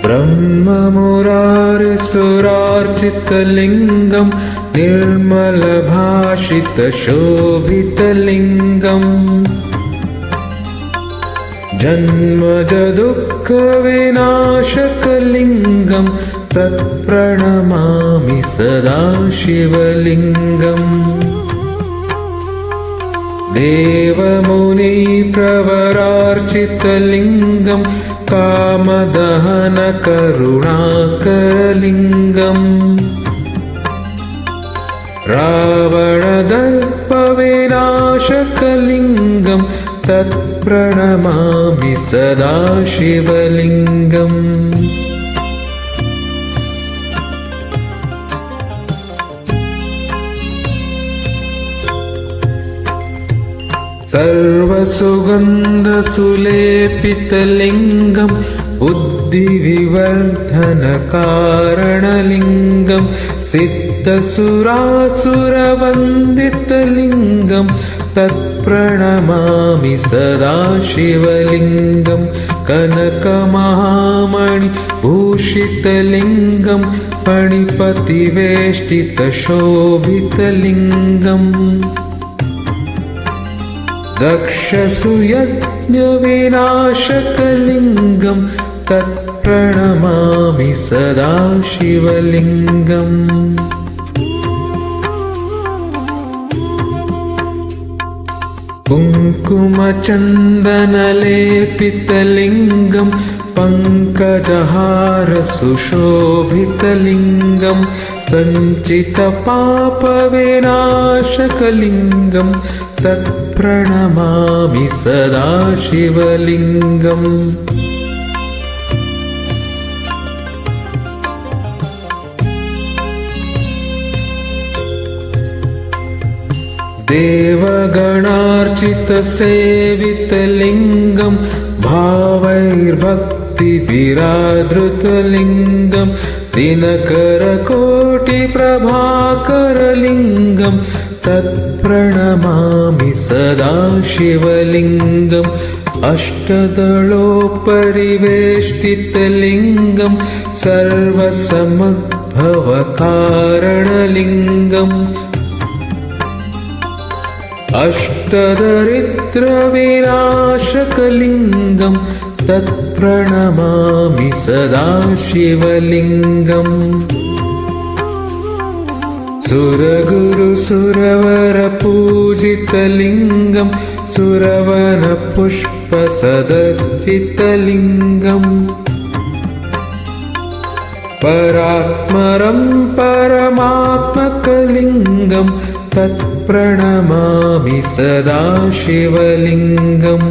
ब्रह्ममुरारिसुरार्चितलिङ्गं निर्मलभाषितशोभितलिङ्गम् जन्मजदुःखविनाशकलिङ्गं तत्प्रणमामि सदा शिवलिङ्गम् देवमुनिप्रवरार्चितलिङ्गं कामदहनकरुणाकरलिङ्गम् रावणदर्पविनाशकलिङ्गं तत्प्रणमामि सदा शिवलिङ्गम् सर्वसुगन्धसुलेपितलिङ्गं बुद्धिविवर्धनकारणलिङ्गं सिद्धसुरासुरवन्दितलिङ्गं तत्प्रणमामि सदा शिवलिङ्गं कनकमहामणिभूषितलिङ्गं फणिपतिवेष्टितशोभितलिङ्गम् दक्षसुयज्ञविनाशकलिङ्गं तत्प्रणमामि सदा शिवलिङ्गम् कुङ्कुमचन्दनलेपितलिङ्गं पङ्कजहारसुशोभितलिङ्गं सञ्चितपापविनाशकलिङ्गं तत्प्रणमामि सदा शिवलिङ्गम् देवगणार्चितसेवितलिङ्गं भावैर्भक्तिभिरादृतलिङ्गं दिनकरकोटिप्रभाकरलिङ्गं तत्प्रणमामि सदा शिवलिङ्गम् अष्टदलोपरिवेष्टितलिङ्गं सर्वसमद्भवकारणलिङ्गम् अष्टदरिद्रविनाशकलिङ्गं तत्प्रणमामि सदा शिवलिङ्गम् सुरगुरुसुरवरपूजितलिङ्गं सुरवनपुष्पसदर्चितलिङ्गम् परात्मरं परमात्मकलिङ्गं तत्प्रणमामि सदा शिवलिङ्गम्